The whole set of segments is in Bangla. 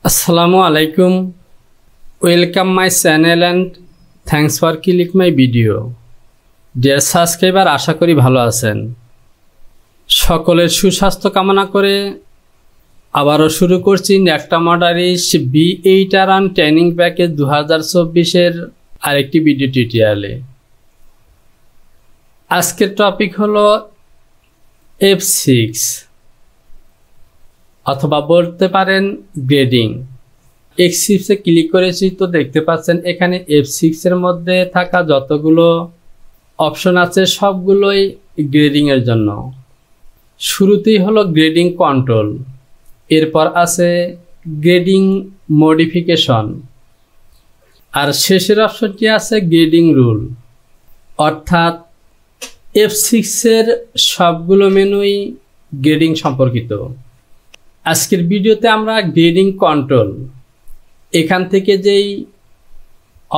Assalamu alaikum. Welcome my channel and thanks for click my video. Dear subscriber, আশা করি ভালো আছেন। সকলের সুস্বাস্থ্য কামনা করে আবারও শুরু করছি নেকটা মডারিস B8 রান ট্রেনিং প্যাকেজ 2024 এর আরেকটি ভিডিও টিউটোরিয়ালে। আজকের টপিক হলো F6 অথবা বলতে পারেন গ্রেডিং। F6 এ ক্লিক করেছি তো দেখতে পাচ্ছেন এখানে F6 এর মধ্যে থাকা যতগুলো অপশন আছে সবগুলোই গ্রেডিং এর জন্য। শুরুতেই হলো গ্রেডিং কন্ট্রোল, এরপর আছে গ্রেডিং মডিফিকেশন, আর শেষের অপশনটি আছে গ্রেডিং রুল। অর্থাৎ F6 এর সবগুলো মেনুই গ্রেডিং সম্পর্কিত। আজকের ভিডিওতে আমরা গ্রেডিং কন্ট্রোল এখান থেকে যেই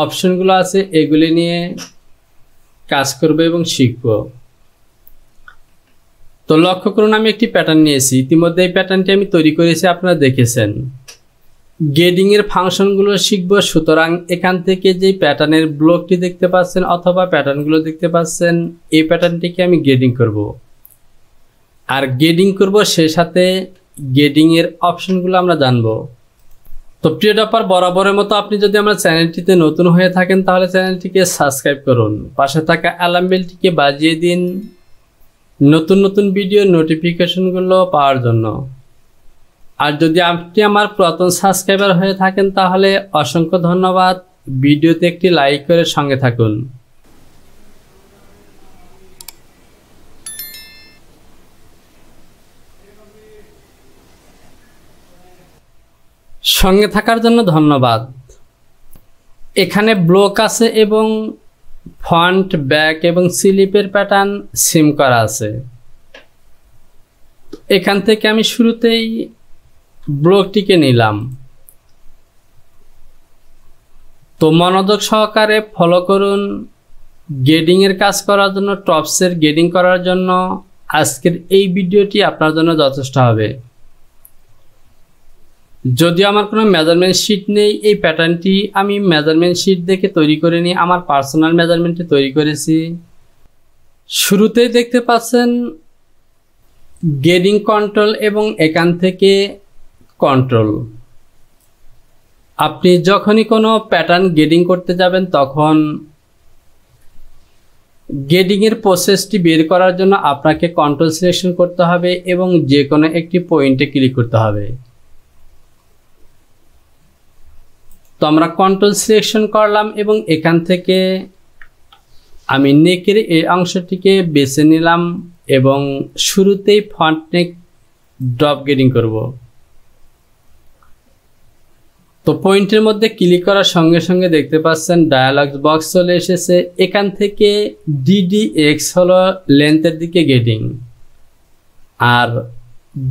অপশনগুলো আছে এগুলি নিয়ে কাজ করব এবং শিখব। তো লক্ষ্য করুন, আমি একটি প্যাটার্ন নিয়েছি। ইতিমধ্যে এই প্যাটার্নটি আমি তৈরি করেছি, আপনারা দেখেছেন। গ্রেডিং এর ফাংশনগুলো শিখব, সুতরাং এখান থেকে যেই প্যাটার্নের ব্লকটি দেখতে পাচ্ছেন অথবা প্যাটার্নগুলো দেখতে পাচ্ছেন এই প্যাটার্নটিকে আমি গ্রেডিং করব। আর গ্রেডিং করব সেই সাথে গ্রেডিং এর অপশনগুলো আমরা জানব। তো প্রিয় টপার, বরাবরের মতো আপনি যদি আমার চ্যানেলটিতে নতুন হয়ে থাকেন তাহলে চ্যানেলটিকে সাবস্ক্রাইব করুন, পাশে থাকা অ্যালার্ম বেলটিকে বাজিয়ে দিন নতুন নতুন ভিডিও নোটিফিকেশনগুলো পাওয়ার জন্য। আর যদি আপনি আমার পুরাতন সাবস্ক্রাইবার হয়ে থাকেন তাহলে অসংখ্য ধন্যবাদ। ভিডিওতে একটি লাইক করে সঙ্গে থাকুন। সঙ্গে থাকার জন্য ধন্যবাদ। এখানে ব্লক আছে এবং ফন্ট, ব্যাক এবং স্লিপের প্যাটার্ন সিম করা আছে। এখান থেকে আমি শুরুতেই ব্লকটিকে নিলাম। তো মনোযোগ সহকারে ফলো করুন। গ্রেডিং এর কাজ করার জন্য, টপসের গ্রেডিং করার জন্য আজকের এই ভিডিওটি আপনার জন্য যথেষ্ট হবে। যদিও আমার কোনো মেজারমেন্ট শিট নেই, এই প্যাটার্নটি আমি মেজারমেন্ট শিট দেখে তৈরি করে নিই, আমার পার্সোনাল মেজারমেন্টে তৈরি করেছি। শুরুতেই দেখতে পাচ্ছেন গ্রেডিং কন্ট্রোল এবং এখান থেকে কন্ট্রোল। আপনি যখনই কোনো প্যাটার্ন গ্রেডিং করতে যাবেন তখন গ্রেডিং এর প্রসেসটি বের করার জন্য আপনাকে কন্ট্রোল সিলেকশন করতে হবে এবং যে কোনো একটি পয়েন্টে ক্লিক করতে হবে। তো আমরা কন্ট্রোল সিলেকশন করলাম এবং এখান থেকে আমি নেকের এই অংশটিকে বেছে নিলাম এবং শুরুতেই ফন্ট নেক ড্রপ গ্রেডিং করব। তো পয়েন্টের মধ্যে ক্লিক করার সঙ্গে সঙ্গে দেখতে পাচ্ছেন ডায়ালগ বক্স চলে এসেছে। এখান থেকে DDX হলো লেন্থের দিকে গ্রেডিং আর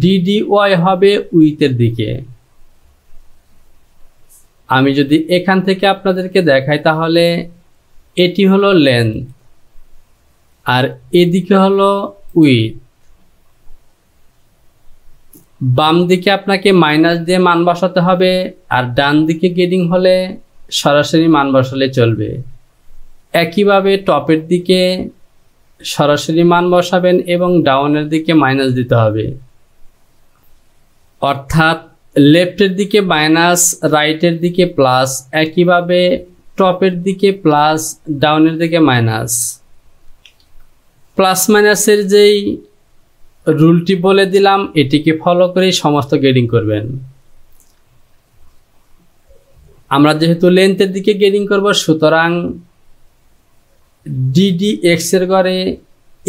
DDY হবে উইথের দিকে। আমি যদি এখান থেকে আপনাদেরকে দেখাই তাহলে এটি হলো লেন্থ আর এদিকে হলো উইথ। বাম দিকে আপনাকে মাইনাস দিয়ে মান বসাতে হবে আর ডান দিকে গ্রেডিং হলে সরাসরি মান বসালে চলবে। একইভাবে টপের দিকে সরাসরি মান বসাবেন এবং ডাউনের দিকে মাইনাস দিতে হবে। অর্থাৎ লেফটের দিকে মাইনাস, রাইটের দিকে প্লাস, একইভাবে টপের দিকে প্লাস, ডাউনের দিকে মাইনাস। প্লাস মাইনাসের যেই রুলটি বলে দিলাম এটিকে ফলো করেই সমস্ত গ্রেডিং করবেন। আমরা যেহেতু লেন্থের দিকে গ্রেডিং করব সুতরাং DDX এর ঘরে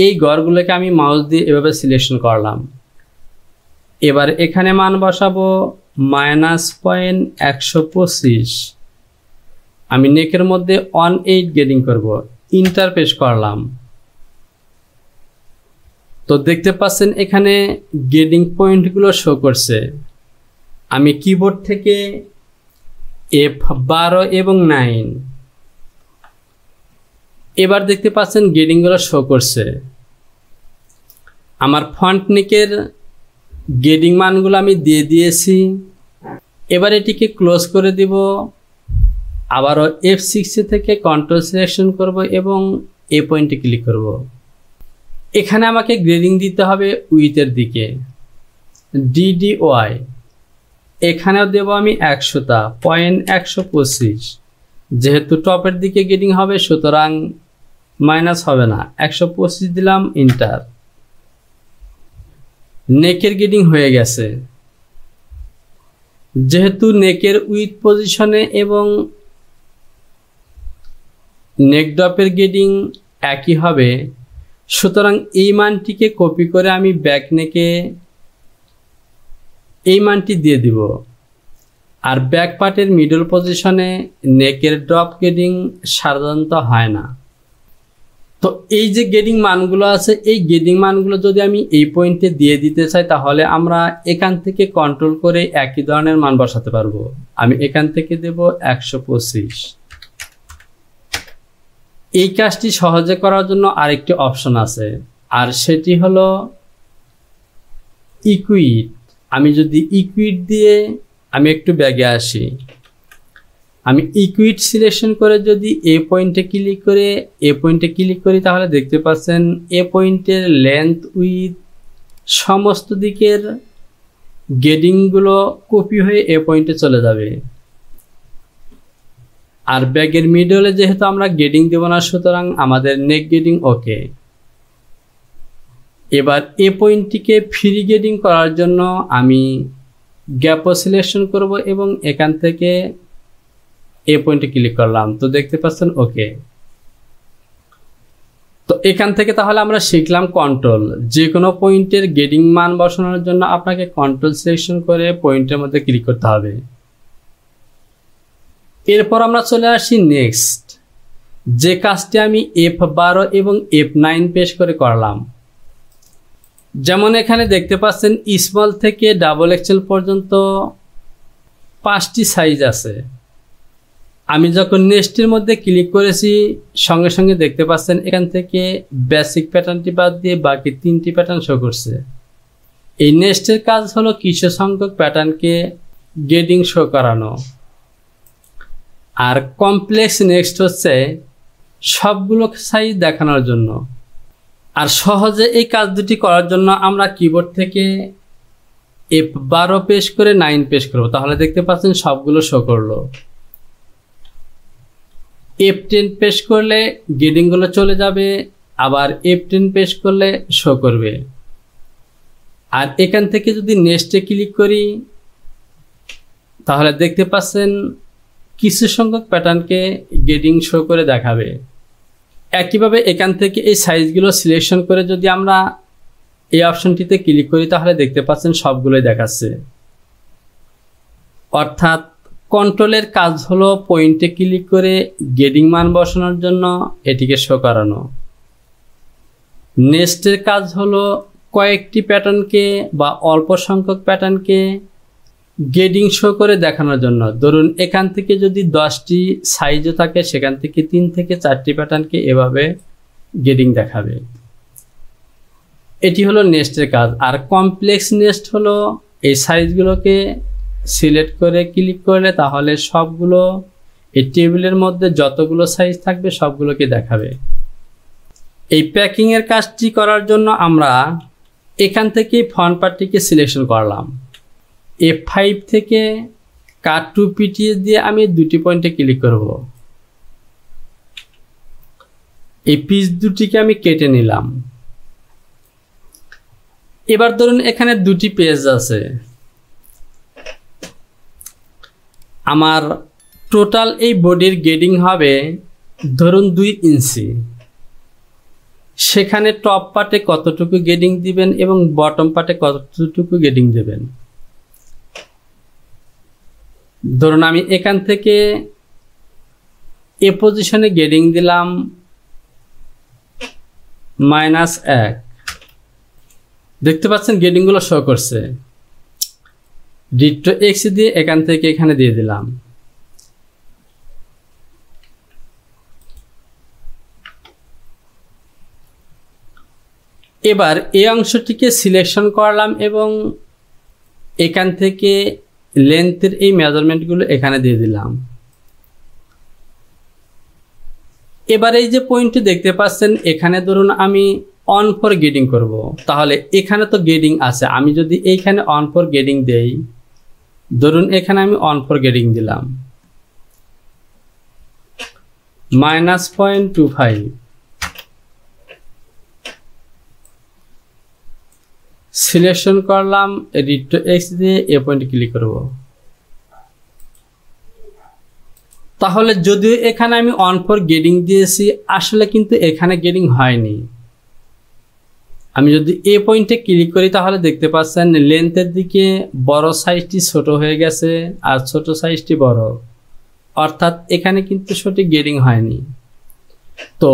এই ঘরগুলোকে আমি মাউস দিয়ে এভাবে সিলেকশন করলাম। এবার এখানে মান বসাবো -.125। আমি নেকের মধ্যে 18 গ্রেডিং করব, ইন্টার প্রেস করলাম। তো দেখতে পাচ্ছেন এখানে গ্রেডিং পয়েন্টগুলো শো করছে। আমি কিবোর্ড থেকে F12 এবং 9 এবার দেখতে পাচ্ছেন গ্রেডিংগুলো শো করছে। আমার ফন্ট নেকের গ্রেডিং মানগুলো আমি দিয়ে দিয়েছি। এবার এটিকে ক্লোজ করে দিব, আবারও F6 থেকে কন্ট্রোল সিলেকশন করব এবং এ পয়েন্টে ক্লিক করব। এখানে আমাকে গ্রেডিং দিতে হবে উইথের দিকে, DDY। এখানেও দেব আমি 100টা, 125। যেহেতু টপের দিকে গ্রেডিং হবে সুতরাং মাইনাস হবে না, 125 দিলাম, ইন্টার। নেকের গ্রেডিং হয়ে গেছে। যেহেতু নেকের উইথ পজিশনে এবং নেক ড্রপের গ্রেডিং একই হবে সুতরাং এই মানটিকে কপি করে আমি ব্যাক নেকে এই মানটি দিয়ে দিব। আর ব্যাক পার্টের মিডল পজিশনে নেকের ড্রপ গ্রেডিং সাধারণত হয় না। তো এই যে গ্রেডিং মানগুলো আছে, এই গ্রেডিং মানগুলো যদি আমি এই পয়েন্টে দিয়ে দিতে চাই তাহলে আমরা এখান থেকে কন্ট্রোল করে একই ধরনের মান বসাতে পারবো। আমি এখান থেকে দেব 125। এই কাজটি সহজে করার জন্য আরেকটি অপশন আছে, আর সেটি হলো ইকুইট। আমি যদি ইকুইট দিয়ে আমি একটু ব্যাগে আসি, আমি ইকুইট সিলেকশন করে যদি এ পয়েন্টে ক্লিক করি তাহলে দেখতে পাচ্ছেন এ পয়েন্টের লেন্থ উইথ সমস্ত দিকের গ্রেডিংগুলো কপি হয়ে এ পয়েন্টে চলে যাবে। আর ব্যাগের মিডলে যেহেতু আমরা গ্রেডিং দেব না সুতরাং আমাদের নেক গ্রেডিং ওকে। এবার এ পয়েন্টটিকে ফ্রি গ্রেডিং করার জন্য আমি গ্যাপও সিলেকশন করব এবং এখান থেকে এ পয়েন্টে ক্লিক করলাম, তো দেখতে পাচ্ছেন ওকে। তো এখান থেকে তাহলে আমরা শিখলাম কন্ট্রোল। যে কোনো পয়েন্টের গ্রেডিং মান বসানোর জন্য আপনাকে কন্ট্রোল সিলেকশন করে পয়েন্টের মধ্যে ক্লিক করতে হবে। এরপর আমরা চলে আসি নেক্সট, যে কাজটি আমি F12 এবং F9 পেশ করে করলাম। যেমন এখানে দেখতে পাচ্ছেন স্মল থেকে ডাবল এক্সেল পর্যন্ত 5টি সাইজ আছে। আমি যখন নেক্সটের মধ্যে ক্লিক করেছি সঙ্গে সঙ্গে দেখতে পাচ্ছেন এখান থেকে বেসিক প্যাটার্নটি বাদ দিয়ে বাকি 3টি প্যাটার্ন শো করছে। এই নেক্সটের কাজ হলো কিছু সংখ্যক প্যাটার্নকে গ্রেডিং শো করানো। আর কমপ্লেক্স নেক্সট হচ্ছে সবগুলো সাইজ দেখানোর জন্য। আর সহজে এই কাজ দুটি করার জন্য আমরা কিবোর্ড থেকে F12 পেশ করে 9 পেশ করব, তাহলে দেখতে পাচ্ছেন সবগুলো শো করলো। F10 পেশ করলে গ্রেডিংগুলো চলে যাবে, আবার F10 পেশ করলে শো করবে। আর এখান থেকে যদি নেক্সটে ক্লিক করি তাহলে দেখতে পাচ্ছেন কিছু সংখ্যক প্যাটার্নকে গ্রেডিং শো করে দেখাবে। একইভাবে এখান থেকে এই সাইজগুলো সিলেকশন করে যদি আমরা এই অপশনটিতে ক্লিক করি তাহলে দেখতে পাচ্ছেন সবগুলোই দেখাচ্ছে। অর্থাৎ কন্ট্রোলের কাজ হলো পয়েন্টে ক্লিক করে গ্রেডিং মান বসানোর জন্য এটিকে শো করানো। নেক্সটের কাজ হলো কয়েকটি প্যাটার্নকে বা অল্প সংখ্যক প্যাটার্নকে গ্রেডিং শো করে দেখানোর জন্য। ধরুন এখান থেকে যদি 10টি সাইজও থাকে সেখান থেকে 3 থেকে 4টি প্যাটার্নকে এভাবে গ্রেডিং দেখাবে। এটি হলো নেক্সটের কাজ। আর কমপ্লেক্স নেক্সট হলো এই সাইজগুলোকে সিলেক্ট করে ক্লিক করলে তাহলে সবগুলো এই টেবিলের মধ্যে যতগুলো সাইজ থাকবে সবগুলোকে দেখাবে। এই প্যাকিংয়ের কাজটি করার জন্য আমরা এখান থেকে ফন্ট পার্টটিকে সিলেকশন করলাম। F5 থেকে কাট টু পিটিএস দিয়ে আমি 2টি পয়েন্টে ক্লিক করব। এই পিস দুটিকে আমি কেটে নিলাম। এবার ধরুন এখানে 2টি পেজ আছে, আমার টোটাল এই বডির গ্রেডিং হবে ধরুন 2 ইঞ্চি। সেখানে টপ পার্টে কতটুকু গ্রেডিং দিবেন এবং বটম পার্টে কতটুকু গ্রেডিং দেবেন। ধরুন আমি এখান থেকে এ পজিশনে গ্রেডিং দিলাম -1। দেখতে পাচ্ছেন গ্রেডিংগুলো শো করছে। ডিটো এক্স দিয়ে এখান থেকে এখানে দিয়ে দিলাম। এবার এই অংশটিকে সিলেকশন করলাম এবং এখান থেকে লেন্থের এই মেজারমেন্টগুলো এখানে দিয়ে দিলাম। এবার এই যে পয়েন্টটি দেখতে পাচ্ছেন, এখানে ধরুন আমি অন ফর গেডিং করব, তাহলে এখানে তো গেডিং আছে, আমি যদি এইখানে অন ফর গেডিং দেই, ধরুন এখানে আমি অন ফর গেডিং দিলাম -0.25, সিলেকশন করলাম, রিড টু এক্স দিয়ে এ পয়েন্টে ক্লিক করব। তাহলে যদিও এখানে আমি অন ফর গেডিং দিয়েছি, আসলে কিন্তু এখানে গেডিং হয়নি। আমি যদি এ পয়েন্টে ক্লিক করি তাহলে দেখতে পাচ্ছেন লেন্থের দিকে বড় সাইজটি ছোট হয়ে গেছে আর ছোট সাইজটি বড়, অর্থাৎ এখানে কিন্তু সঠিক গেডিং হয়নি। তো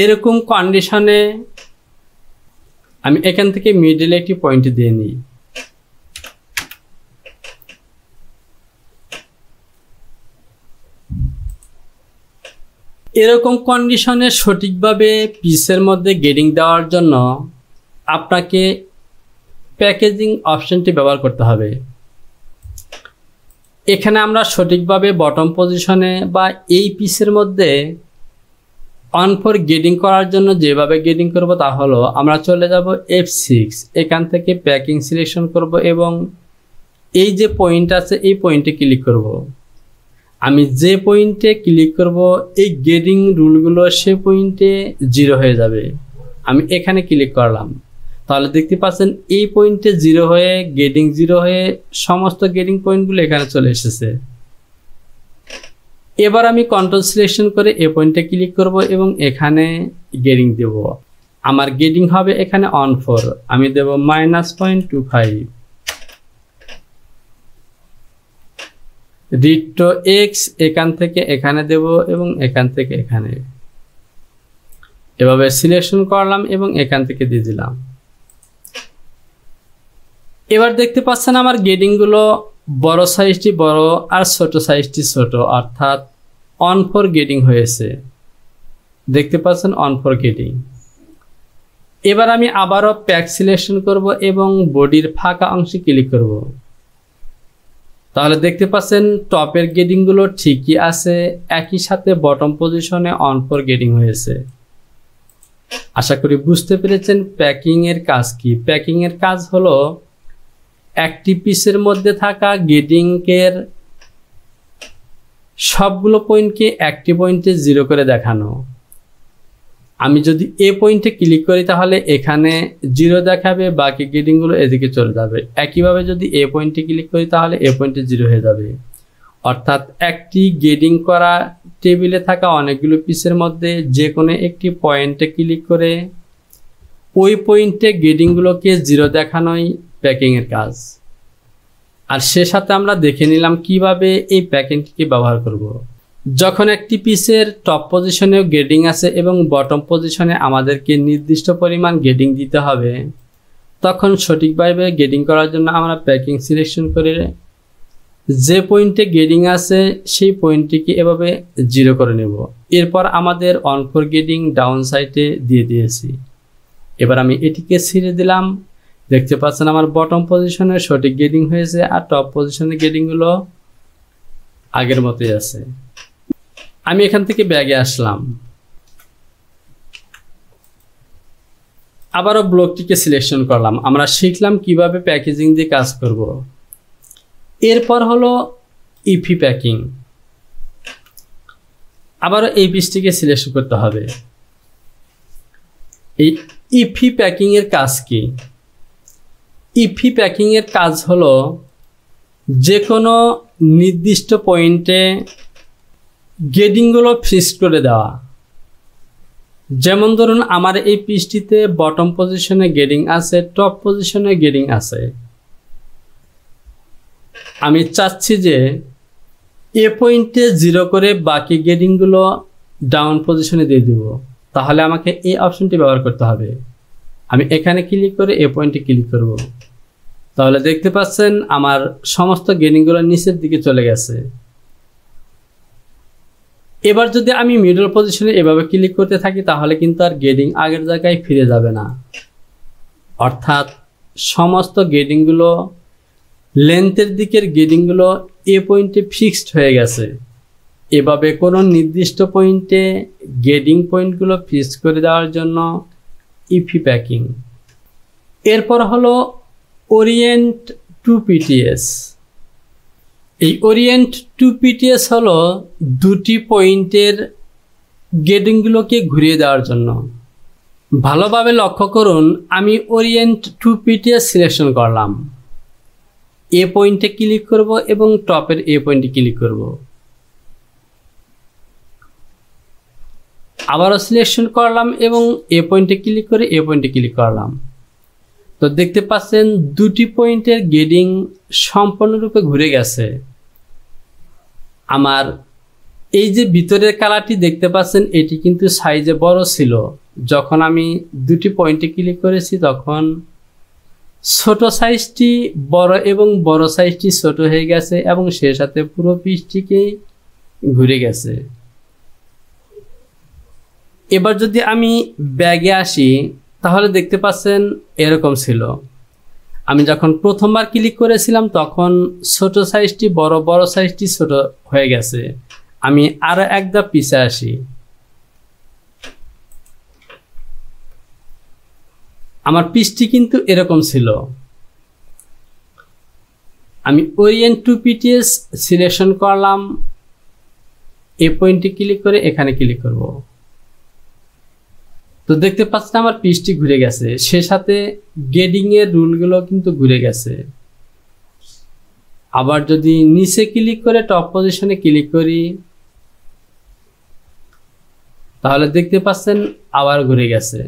এরকম কন্ডিশনে আমি এখান থেকে মিডলে একটি পয়েন্ট দিয়ে নিই। এরকম কন্ডিশনে সঠিকভাবে পিসের মধ্যে গেডিং দেওয়ার জন্য আপনাকে প্যাকেজিং অপশনটি ব্যবহার করতে হবে। এখানে আমরা সঠিকভাবে বটম পজিশনে বা এই পিসের মধ্যে অন ফর গেডিং করার জন্য যেভাবে গেডিং করব তা হলো আমরা চলে যাব F6, এখান থেকে প্যাকিং সিলেকশন করব এবং এই যে পয়েন্ট আছে এই পয়েন্টে ক্লিক করব। আমি যে পয়েন্টে ক্লিক করব এই গেডিং রুলগুলো সে পয়েন্টে 0 হয়ে যাবে। আমি এখানে ক্লিক করলাম, তাহলে দেখতে পাচ্ছেন এই পয়েন্টে 0 হয়ে গেডিং 0 হয়ে সমস্ত গেডিং পয়েন্টগুলো এখানে চলে এসেছে। এবার আমি কন্ট্রোল সিলেকশন করে এ পয়েন্টে ক্লিক করব এবং এখানে গেডিং দেব। আমার গেডিং হবে এখানে অন ফর, আমি দেব -0.25, রিড টু এক্স এখান থেকে এখানে দেব এবং এখান থেকে এখানে, এভাবে সিলেকশন করলাম এবং এখান থেকে দিয়ে দিলাম। এবার দেখতে পাচ্ছেন আমার গেডিংগুলো বড় সাইজটি বড় আর ছোট সাইজটি ছোট, অর্থাৎ অন ফর গেডিং হয়েছে। দেখতে পাচ্ছেন অন ফর গেডিং। এবার আমি আবারও প্যাক সিলেকশন করব এবং বডির ফাঁকা অংশে ক্লিক করব। তাহলে দেখতে পাচ্ছেন টপের গেডিংগুলো ঠিকই আছে, একই সাথে বটম পজিশনে অন ফর গেডিং হয়েছে। আশা করি বুঝতে পেরেছেন প্যাকিং এর কাজ কি। প্যাকিং এর কাজ হলো একটি পিসের মধ্যে থাকা গেডিং এর সবগুলো পয়েন্টকে একটি পয়েন্টে 0 করে দেখানো। আমি যদি এ পয়েন্টে ক্লিক করি তাহলে এখানে 0 দেখাবে, বাকি গেডিংগুলো এদিকে চলে যাবে। একইভাবে যদি এ পয়েন্টে ক্লিক করি তাহলে এ পয়েন্টে 0 হয়ে যাবে। অর্থাৎ একটি গেডিং করা টেবিলে থাকা অনেকগুলো পিসের মধ্যে যে কোনো একটি পয়েন্টে ক্লিক করে ওই পয়েন্টে গেডিংগুলোকে 0 দেখানোই প্যাকিংয়ের কাজ। আর সে সাথে আমরা দেখে নিলাম কিভাবে এই প্যাকিংটিকে ব্যবহার করব। যখন একটি পিসের টপ পজিশনেও গেডিং আছে এবং বটম পজিশনে আমাদেরকে নির্দিষ্ট পরিমাণ গেডিং দিতে হবে, তখন সঠিকভাবে গেডিং করার জন্য আমরা প্যাকিং সিলেকশন করে যে পয়েন্টে গেডিং আছে সেই পয়েন্টটিকে এভাবে 0 করে নেব। এরপর আমাদের অন ফর গেডিং ডাউন সাইডে দিয়ে দিয়েছি। এবার আমি এটিকে ছেড়ে দিলাম। দেখতে পাচ্ছেন আমার বটম পজিশনে সঠিক গেডিং হয়েছে আর টপ পজিশনে গেডিংগুলো আগের মতোই আছে। আমি এখান থেকে ব্যাগে আসলাম, আবারও ব্লকটিকে সিলেকশন করলাম। আমরা শিখলাম কিভাবে প্যাকেজিং দিয়ে কাজ করব। এরপর হলো ইপি প্যাকিং। আবারও এই পিসটিকে সিলেকশন করতে হবে। এই ইপি প্যাকিং এর কাজ কি? ইপি প্যাকিং এর কাজ হলো যে কোনো নির্দিষ্ট পয়েন্টে গেডিংগুলো ফিক্স করে দেওয়া। যেমন ধরুন আমার এই পিসটিতে বটম পজিশনে গেডিং আছে, টপ পজিশনে গেডিং আছে। আমি চাচ্ছি যে এ পয়েন্টে 0 করে বাকি গেডিংগুলো ডাউন পজিশনে দিয়ে দিব। তাহলে আমাকে এই অপশনটি ব্যবহার করতে হবে। আমি এখানে ক্লিক করে এ পয়েন্টে ক্লিক করব। তাহলে দেখতে পাচ্ছেন আমার সমস্ত গেডিংগুলো নিচের দিকে চলে গেছে। এবার যদি আমি মিডল পজিশনে এভাবে ক্লিক করতে থাকি তাহলে কিন্তু আর গেডিং আগের জায়গায় ফিরে যাবে না। অর্থাৎ সমস্ত গেডিংগুলো লেন্থের দিকের গেডিংগুলো এ পয়েন্টে ফিক্সড হয়ে গেছে। এভাবে কোনো নির্দিষ্ট পয়েন্টে গেডিং পয়েন্টগুলো ফিক্স করে দেওয়ার জন্য ইপি প্যাকিং। এরপর হলো ওরিয়েন্ট টু পিটিএস। এই ওরিয়েন্ট টু পিটিএস হলো দুটি পয়েন্টের গেডিংগুলোকে ঘুরিয়ে দেওয়ার জন্য। ভালোভাবে লক্ষ্য করুন, আমি ওরিয়েন্ট টু পিটিএস সিলেকশন করলাম, এ পয়েন্টে ক্লিক করব এবং টপের এ পয়েন্টে ক্লিক করব। আবারও সিলেকশন করলাম এবং এ পয়েন্টে ক্লিক করে এ পয়েন্টে ক্লিক করলাম। তো দেখতে পাচ্ছেন দুটি পয়েন্টের গেডিং সম্পূর্ণরূপে ঘুরে গেছে। আমার এই যে ভিতরের কালারটি দেখতে পাচ্ছেন, এটি কিন্তু সাইজে বড় ছিল। যখন আমি দুটি পয়েন্টে ক্লিক করেছি তখন ছোট সাইজটি বড় এবং বড় সাইজটি ছোট হয়ে গেছে এবং সে সাথে পুরো পিসটিকেই ঘুরে গেছে। এবার যদি আমি ব্যাগে আসি তাহলে দেখতে পাচ্ছেন এরকম ছিল। আমি যখন প্রথমবার ক্লিক করেছিলাম তখন ছোট সাইজটি বড়, বড় সাইজটি ছোট হয়ে গেছে। আমি আরো এক ধাপ পিছে আসি, আমার পিসটি কিন্তু এরকম ছিল। আমি ওরিয়েন্ট টু পিটিএস সিলেকশন করলাম, এ পয়েন্টে ক্লিক করে এখানে ক্লিক করব। তো দেখতে পাচ্ছেন আমার পিসটি ঘুরে গেছে, সে সাথে গেডিং এর রুলগুলো কিন্তু ঘুরে গেছে। আবার যদি নিচে ক্লিক করে টপ পজিশনে ক্লিক করি তাহলে দেখতে পাচ্ছেন আবার ঘুরে গেছে।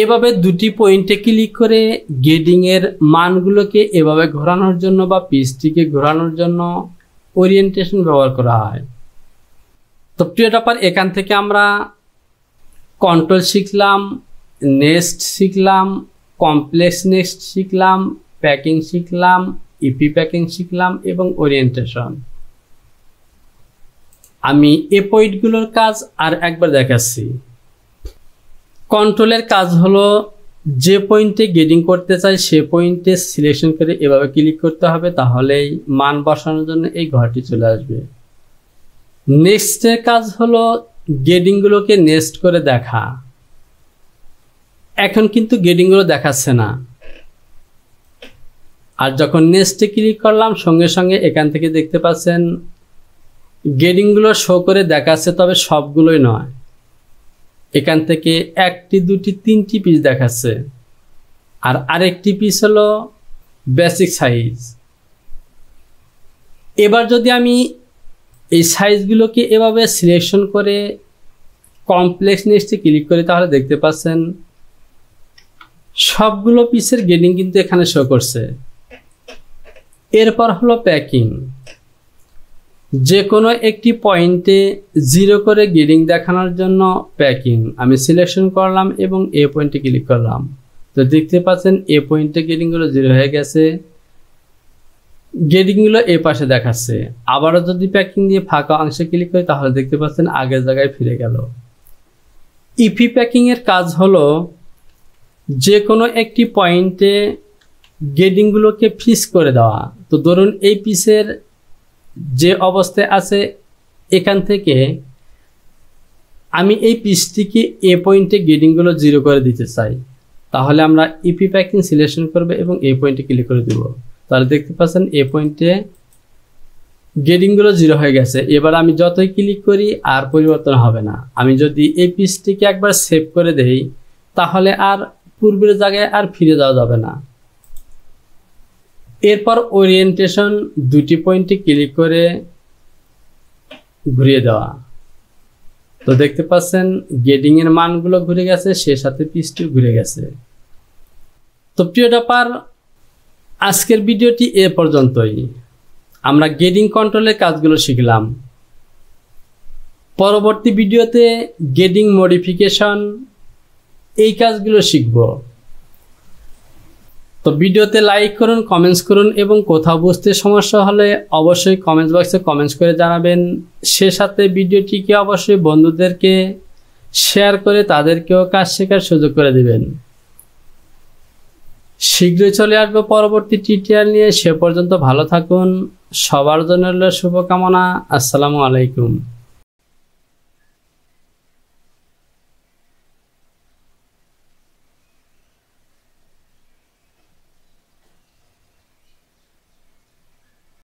এভাবে দুটি পয়েন্টে ক্লিক করে গেডিং এর মানগুলোকে এভাবে ঘোরানোর জন্য বা পিসটিকে ঘোরানোর জন্য ওরিয়েন্টেশন ব্যবহার করা হয়। তো প্রিয় টপার, এখান থেকে আমরা কন্ট্রোল শিখলাম, নেক্সট শিখলাম, কমপ্লেক্স নেক্সট শিখলাম, প্যাকিং শিখলাম, ইপি প্যাকিং শিখলাম এবং ওরিয়েন্টেশন। আমি এই পয়েন্টগুলোর কাজ আর একবার দেখাচ্ছি। কন্ট্রোলের কাজ হলো যে পয়েন্টে গেডিং করতে চাই সে পয়েন্টে সিলেকশন করে এভাবে ক্লিক করতে হবে, তাহলেই মান বসানোর জন্য এই ঘরটি চলে আসবে। নেক্সটের কাজ হলো গেডিংগুলোকে নেক্সট করে দেখা। এখন কিন্তু গেডিংগুলো দেখাচ্ছে না, আর যখন নেক্সটে ক্লিক করলাম সঙ্গে সঙ্গে এখান থেকে দেখতে পাচ্ছেন গেডিংগুলো শো করে দেখাচ্ছে, তবে সবগুলোই নয়। এখান থেকে একটি, দুটি, তিনটি পিস দেখাচ্ছে, আর আরেকটি পিস হলো বেসিক সাইজ। এবার যদি আমি এই সাইজগুলোকে এভাবে সিলেকশন করে কমপ্লেক্স নেক্সটে ক্লিক করি তাহলে দেখতে পাচ্ছেন সবগুলো পিসের গেডিং কিন্তু এখানে শো করছে। এরপর হলো প্যাকিং। যে কোনো একটি পয়েন্টে 0 করে গেডিং দেখানোর জন্য প্যাকিং। আমি সিলেকশন করলাম এবং এ পয়েন্টে ক্লিক করলাম। তো দেখতে পাচ্ছেন এ পয়েন্টে গেডিংগুলো 0 হয়ে গেছে, গেডিংগুলো এ পাশে দেখাচ্ছে। আবারও যদি প্যাকিং দিয়ে ফাঁকা অংশে ক্লিক করি তাহলে দেখতে পাচ্ছেন আগের জায়গায় ফিরে গেল। ইপি প্যাকিং এর কাজ হলো যে কোনো একটি পয়েন্টে গেডিংগুলোকে ফিক্স করে দেওয়া। তো ধরুন এই পিসের যে অবস্থায় আছে এখান থেকে আমি এই পিসটিকে এ পয়েন্টে গেডিংগুলো 0 করে দিতে চাই, তাহলে আমরা ইপি প্যাকিং সিলেকশন করব এবং এ পয়েন্টে ক্লিক করে দেব। তাহলে দেখতে পাচ্ছেন এ পয়েন্টে গেডিংগুলো 0 হয়ে গেছে। এবার আমি যতই ক্লিক করি আর পরিবর্তন হবে না। আমি যদি এই পিসটিকে একবার সেভ করে দেই তাহলে আর পূর্বের জায়গায় আর ফিরে যাওয়া যাবে না। এরপর ওরিয়েন্টেশন, দুটি পয়েন্টে ক্লিক করে ঘুরিয়ে দেওয়া। তো দেখতে পাচ্ছেন গেডিং এর মানগুলো ঘুরে গেছে, সে সাথে পিসটিও ঘুরে গেছে। তো প্রিয় টপার, আজকের ভিডিওটি এ পর্যন্তই। আমরা গেডিং কন্ট্রোলের কাজগুলো শিখলাম। পরবর্তী ভিডিওতে গেডিং মডিফিকেশন এই কাজগুলো শিখব। তো ভিডিওতে লাইক করুন, কমেন্টস করুন এবং কোথাও বুঝতে সমস্যা হলে অবশ্যই কমেন্টস বক্সে কমেন্টস করে জানাবেন। সে সাথে ভিডিওটিকে অবশ্যই বন্ধুদেরকে শেয়ার করে তাদেরকেও কাজ শেখার সুযোগ করে দিবেন। শীঘ্রই চলে আসবো পরবর্তী টিউটোরিয়াল নিয়ে। সে পর্যন্ত ভালো থাকুন। সবার জন্য শুভকামনা। আসসালামু আলাইকুম।